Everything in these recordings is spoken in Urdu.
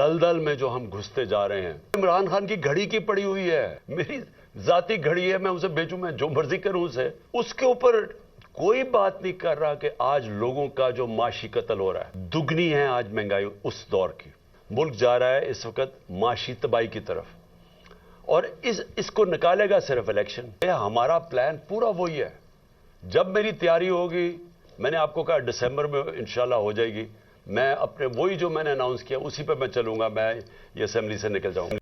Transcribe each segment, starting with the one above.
دلدل میں جو ہم گھستے جا رہے ہیں. عمران خان کی گھڑی کی پڑی ہوئی ہے, میری ذاتی گھڑی ہے, میں اسے بیچوں, میں جو مرضی کروں اسے. اس کے اوپر کوئی بات نہیں کر رہا کہ آج لوگوں کا جو معاشی قتل ہو رہا ہے, دگنی ہے آج مہنگائی اس دور کی. ملک جا رہا ہے اس وقت معاشی تباہی کی طرف, اور اس کو نکالے گا صرف الیکشن. ہمارا پلان پورا وہی ہے. جب میری تیاری ہوگی, میں نے آپ کو کہا دسمبر میں انشاءاللہ ہو جائے گی, میں اپنے وہی جو میں نے اناؤنس کیا اسی پہ میں چلوں گا, میں یہ اسمبلی سے نکل جاؤں گا.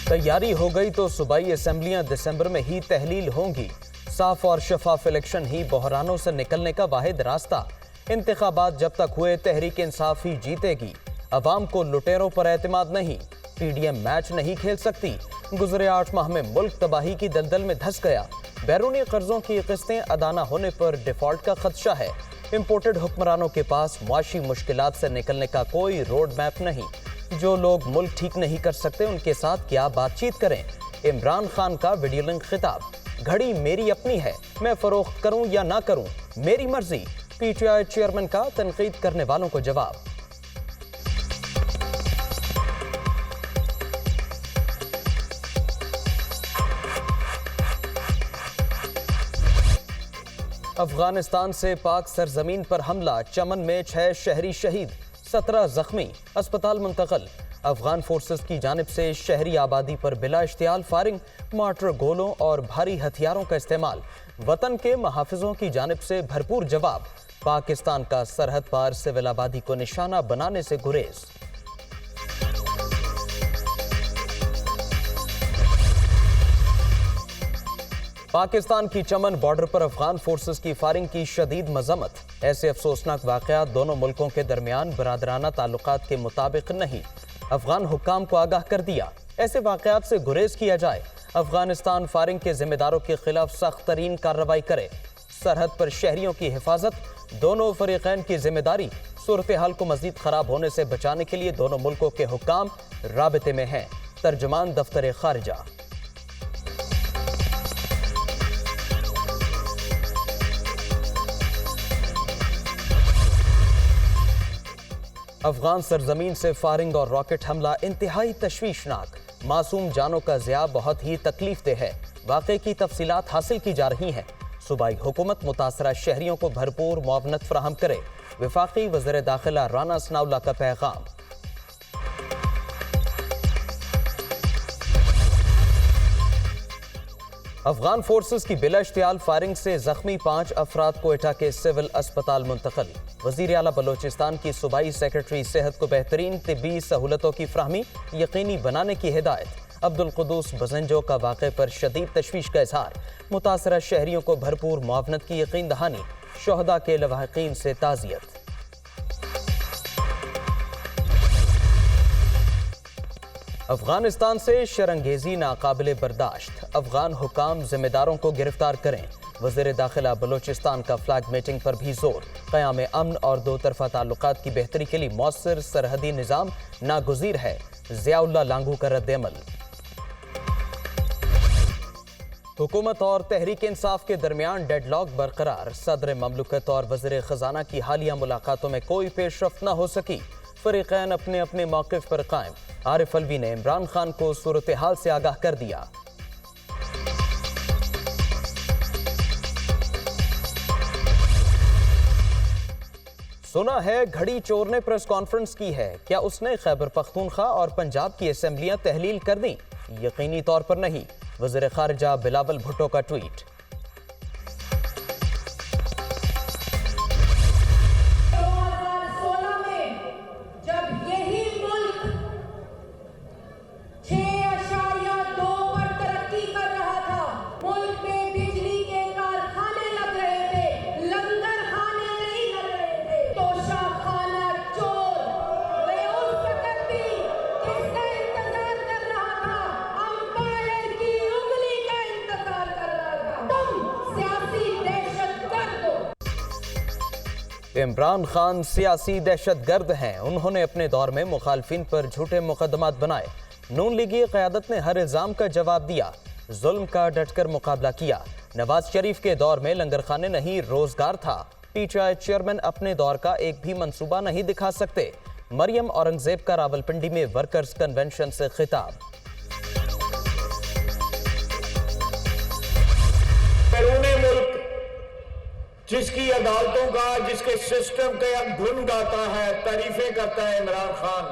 تیاری ہو گئی تو صوبائی اسمبلیاں دسمبر میں ہی تحلیل ہوں گی. صاف اور شفاف الیکشن ہی بحرانوں سے نکلنے کا واحد راستہ. انتخابات جب تک ہوئے تحریک انصاف ہی جیتے گی. عوام کو لٹیروں پر اعتماد نہیں. پی ڈی ایم میچ نہیں کھیل سکتی. گزرے 8 ماہ میں ملک تباہی کی دلدل میں دھس گیا. بیرونی قرضوں کی قسطیں ادا نہ ہونے پر ڈیفالٹ کا خدشہ ہے. امپورٹڈ حکمرانوں کے پاس معاشی مشکلات سے نکلنے کا کوئی روڈ میپ نہیں. جو لوگ ملک ٹھیک نہیں کر سکتے ان کے ساتھ کیا بات چیت کریں. عمران خان کا ویڈیو لنک خطاب. گھڑی میری اپنی ہے, میں فروخت کروں یا نہ کروں میری مرضی. پی ٹی آئی چیئرمین کا تنقید کرنے والوں کو جواب. افغانستان سے پاک سرزمین پر حملہ, چمن میں 6 شہری شہید, 17 زخمی, اسپتال منتقل. افغان فورسز کی جانب سے شہری آبادی پر بلا اشتعال فائرنگ, مارٹر گولوں اور بھاری ہتھیاروں کا استعمال. وطن کے محافظوں کی جانب سے بھرپور جواب. پاکستان کا سرحد پار سول آبادی کو نشانہ بنانے سے گریز. پاکستان کی چمن بارڈر پر افغان فورسز کی فائرنگ کی شدید مذمت. ایسے افسوسناک واقعات دونوں ملکوں کے درمیان برادرانہ تعلقات کے مطابق نہیں. افغان حکام کو آگاہ کر دیا, ایسے واقعات سے گریز کیا جائے. افغانستان فائرنگ کے ذمہ داروں کے خلاف سخت ترین کارروائی کرے. سرحد پر شہریوں کی حفاظت دونوں فریقین کی ذمہ داری. صورتحال کو مزید خراب ہونے سے بچانے کے لیے دونوں ملکوں کے حکام رابطے میں ہیں. ترجمان دفتر خارجہ. افغان سرزمین سے فائرنگ اور راکٹ حملہ انتہائی تشویشناک. معصوم جانوں کا ضیاع بہت ہی تکلیف دہ ہے. واقعے کی تفصیلات حاصل کی جا رہی ہیں. صوبائی حکومت متاثرہ شہریوں کو بھرپور معاونت فراہم کرے. وفاقی وزیر داخلہ رانا ثناءاللہ کا پیغام. افغان فورسز کی بلا اشتعال فائرنگ سے زخمی 5 افراد کوئٹہ کے سول اسپتال منتقل. وزیر اعلیٰ بلوچستان کی صوبائی سیکرٹری صحت کو بہترین طبی سہولتوں کی فراہمی یقینی بنانے کی ہدایت. عبدالقدوس بزنجو کا واقعے پر شدید تشویش کا اظہار. متاثرہ شہریوں کو بھرپور معاونت کی یقین دہانی. شہداء کے لواحقین سے تعزیت. افغانستان سے شرانگیزی ناقابل برداشت. افغان حکام ذمہ داروں کو گرفتار کریں. وزیر داخلہ بلوچستان کا فلیگ میٹنگ پر بھی زور. قیام امن اور دو طرفہ تعلقات کی بہتری کے لیے مؤثر سرحدی نظام ناگزیر ہے. ضیاء اللہ لانگو کا رد عمل. حکومت اور تحریک انصاف کے درمیان ڈیڈ لاک برقرار. صدر مملکت اور وزیر خزانہ کی حالیہ ملاقاتوں میں کوئی پیش رفت نہ ہو سکی. فریقین اپنے اپنے موقف پر قائم. عارف الوی نے عمران خان کو صورتحال سے آگاہ کر دیا. سنا ہے گھڑی چور نے پریس کانفرنس کی ہے. کیا اس نے خیبر پختونخوا اور پنجاب کی اسمبلیاں تحلیل کر دیں؟ یقینی طور پر نہیں. وزیر خارجہ بلاول بھٹو کا ٹویٹ. عمران خان سیاسی دہشت گرد ہیں. انہوں نے اپنے دور میں مخالفین پر جھوٹے مقدمات بنائے. نون لیگی قیادت نے ہر الزام کا جواب دیا. ظلم کا ڈٹ کر مقابلہ کیا. نواز شریف کے دور میں لنگر خانے نہیں روزگار تھا. پی ٹی آئی چیئرمین اپنے دور کا ایک بھی منصوبہ نہیں دکھا سکتے. مریم اورنگزیب کا راولپنڈی میں ورکرز کنونشن سے خطاب۔ بیرون ملک جس کی عدالتوں کا، جس کے سسٹم کا دھن گاتا ہے، تعریفیں کرتا ہے عمران خان،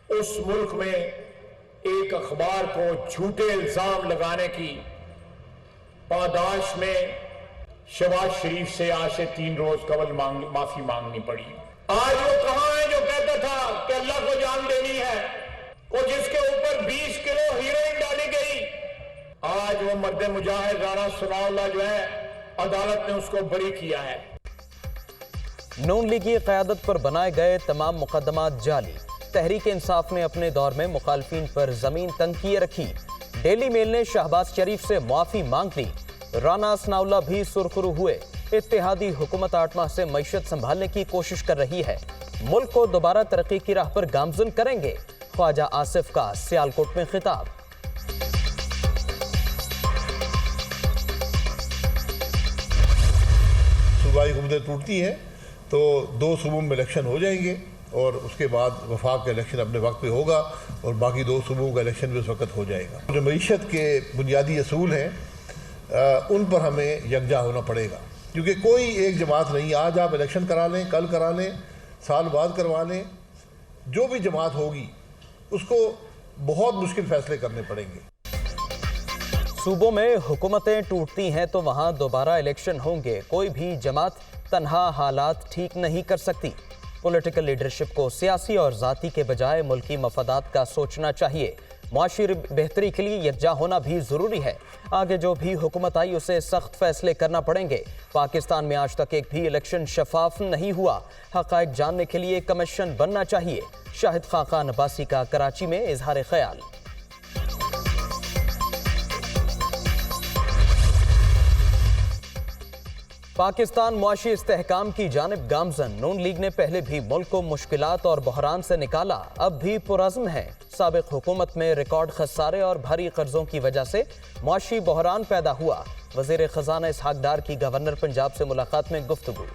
اس ملک میں ایک اخبار کو جھوٹے الزام لگانے کی پاداش میں شہباز شریف سے آج سے 3 روز قبل معافی مانگنی پڑی۔ آج وہ کہاں ہے جو کہتا تھا کہ اللہ کو جان دینی ہے، وہ جس کے اوپر 20 کلو ہیروئن ڈالی گئی، آج وہ مرد مجاہد رانا ثناء اللہ جو ہے عدالت نے اس کو بری کیا ہے۔ نون لیگی قیادت پر بنائے گئے تمام مقدمات جعلی، تحریک انصاف نے اپنے دور میں مخالفین پر زمین تنگ کیے رکھی۔ ڈیلی میل نے شہباز شریف سے معافی مانگ لی، رانا ثناء اللہ بھی سرخرو ہوئے۔ اتحادی حکومت 8 ماہ سے معیشت سنبھالنے کی کوشش کر رہی ہے، ملک کو دوبارہ ترقی کی راہ پر گامزن کریں گے، خواجہ آصف کا سیالکوٹ میں خطاب۔ صوبائی حکومتیں ٹوٹتی ہیں تو 2 صوبوں میں الیکشن ہو جائیں گے اور اس کے بعد وفاق کا الیکشن اپنے وقت پہ ہوگا اور باقی 2 صوبوں کا الیکشن بھی اس وقت ہو جائے گا۔ جو معیشت کے بنیادی اصول ہیں ان پر ہمیں یکجا ہونا پڑے گا، کیونکہ کوئی ایک جماعت نہیں، آج آپ الیکشن کرا لیں، کل کرا لیں، سال بعد کروا لیں، جو بھی جماعت ہوگی اس کو بہت مشکل فیصلے کرنے پڑیں گے۔ صوبوں میں حکومتیں ٹوٹتی ہیں تو وہاں دوبارہ الیکشن ہوں گے، کوئی بھی جماعت تنہا حالات ٹھیک نہیں کر سکتی۔ پولیٹیکل لیڈرشپ کو سیاسی اور ذاتی کے بجائے ملکی مفادات کا سوچنا چاہیے، معاشی بہتری کے لیے یکجا ہونا بھی ضروری ہے۔ آگے جو بھی حکومت آئی اسے سخت فیصلے کرنا پڑیں گے۔ پاکستان میں آج تک ایک بھی الیکشن شفاف نہیں ہوا، حقائق جاننے کے لیے کمیشن بننا چاہیے۔ شاہد خاقان عباسی کا کراچی میں اظہار خیال۔ پاکستان معاشی استحکام کی جانب گامزن، نون لیگ نے پہلے بھی ملک کو مشکلات اور بحران سے نکالا، اب بھی پرعزم ہے۔ سابق حکومت میں ریکارڈ خسارے اور بھاری قرضوں کی وجہ سے معاشی بحران پیدا ہوا۔ وزیر خزانہ اسحاق ڈار کی گورنر پنجاب سے ملاقات میں گفتگو۔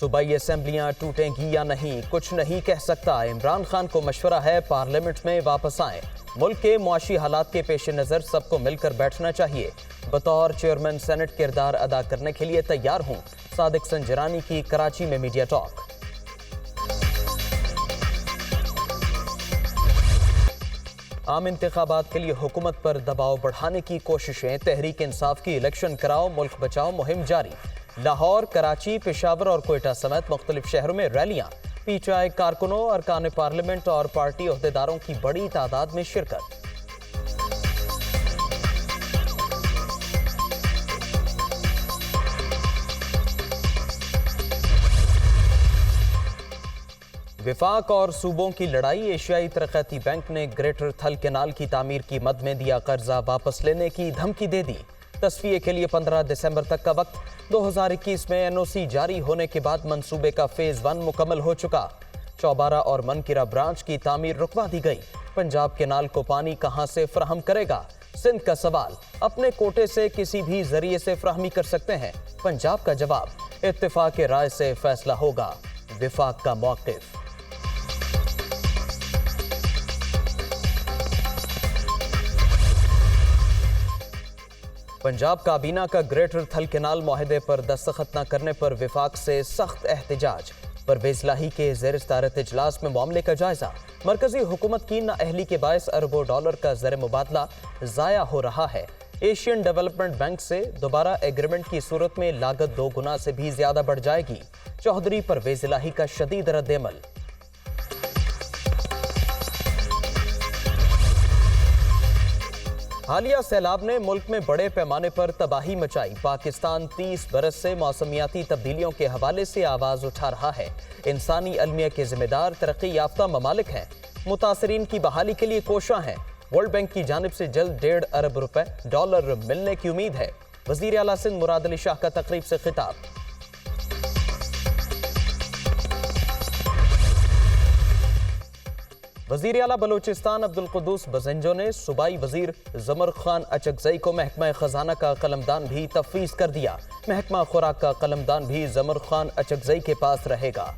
صوبائی اسمبلیاں ٹوٹیں گی یا نہیں، کچھ نہیں کہہ سکتا، عمران خان کو مشورہ ہے پارلیمنٹ میں واپس آئیں۔ ملک کے معاشی حالات کے پیش نظر سب کو مل کر بیٹھنا چاہیے، بطور چیئرمین سینٹ کردار ادا کرنے کے لیے تیار ہوں، صادق سنجرانی کی کراچی میں میڈیا ٹاک۔ عام انتخابات کے لیے حکومت پر دباؤ بڑھانے کی کوششیں، تحریک انصاف کی الیکشن کراؤ ملک بچاؤ مہم جاری۔ لاہور، کراچی، پشاور اور کوئٹہ سمیت مختلف شہروں میں ریلیاں، پی ٹی آئی کارکنوں، ارکان پارلیمنٹ اور پارٹی عہدیداروں کی بڑی تعداد میں شرکت۔ وفاق اور صوبوں کی لڑائی، ایشیائی ترقیاتی بینک نے گریٹر تھل کینال کی تعمیر کی مد میں دیا قرضہ واپس لینے کی دھمکی دے دی۔ تصفیے کے لیے 15 دسمبر تک کا وقت۔ 2021 میں این او سی جاری ہونے کے بعد منصوبے کا فیز 1 مکمل ہو چکا۔ چوبارہ اور منکرہ برانچ کی تعمیر رکوا دی گئی۔ پنجاب کینال کو پانی کہاں سے فراہم کرے گا؟ سندھ کا سوال، اپنے کوٹے سے کسی بھی ذریعے سے فراہمی کر سکتے ہیں، پنجاب کا جواب، اتفاق رائے سے فیصلہ ہوگا، وفاق کا موقف۔ پنجاب کابینہ کا گریٹر تھل کینال معاہدے پر دستخط نہ کرنے پر وفاق سے سخت احتجاج۔ پرویز لاہی کے زیر صدارت اجلاس میں معاملے کا جائزہ۔ مرکزی حکومت کی نااہلی کے باعث اربوں ڈالر کا زر مبادلہ ضائع ہو رہا ہے۔ ایشین ڈیولپمنٹ بینک سے دوبارہ ایگریمنٹ کی صورت میں لاگت 2 گنا سے بھی زیادہ بڑھ جائے گی۔ چودھری پرویز لاہی کا شدید رد عمل۔ حالیہ سیلاب نے ملک میں بڑے پیمانے پر تباہی مچائی۔ پاکستان 30 برس سے موسمیاتی تبدیلیوں کے حوالے سے آواز اٹھا رہا ہے۔ انسانی المیہ کے ذمہ دار ترقی یافتہ ممالک ہیں، متاثرین کی بحالی کے لیے کوشاں ہیں۔ ورلڈ بینک کی جانب سے جلد 1.5 ارب ڈالر ملنے کی امید ہے۔ وزیر اعلیٰ سندھ مراد علی شاہ کا تقریب سے خطاب۔ وزیر اعلیٰ بلوچستان عبدالقدوس بزنجو نے صوبائی وزیر زمر خان اچکزئی کو محکمہ خزانہ کا قلمدان بھی تفویض کر دیا۔ محکمہ خوراک کا قلمدان بھی زمر خان اچکزئی کے پاس رہے گا۔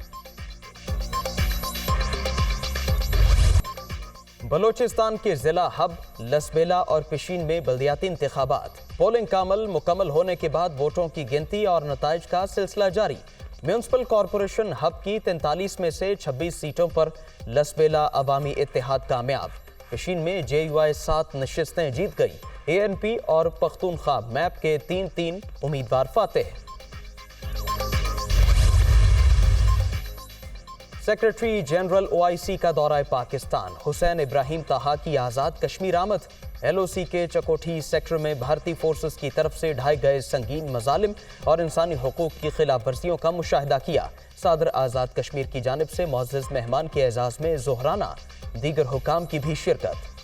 بلوچستان کے ضلع ہب، لسبیلا اور پشین میں بلدیاتی انتخابات۔ پولنگ کا عمل مکمل ہونے کے بعد ووٹوں کی گنتی اور نتائج کا سلسلہ جاری۔ میونسپل کارپوریشن ہب کی 43 میں سے 26 سیٹوں پر لسبیلا عوامی اتحاد کامیاب۔ پشین میں JUI 7 نشستیں جیت گئی۔ ANP اور پختونخوا میپ کے 3 امیدوار فاتح۔ سیکریٹری جنرل OIC کا دورہ پاکستان۔ حسین ابراہیم طہا کی آزاد کشمیر آمد۔ LOC کے چکوٹھی سیکٹر میں بھارتی فورسز کی طرف سے ڈھائے گئے سنگین مظالم اور انسانی حقوق کی خلاف ورزیوں کا مشاہدہ کیا۔ صدر آزاد کشمیر کی جانب سے معزز مہمان کے اعزاز میں ظہرانہ، دیگر حکام کی بھی شرکت۔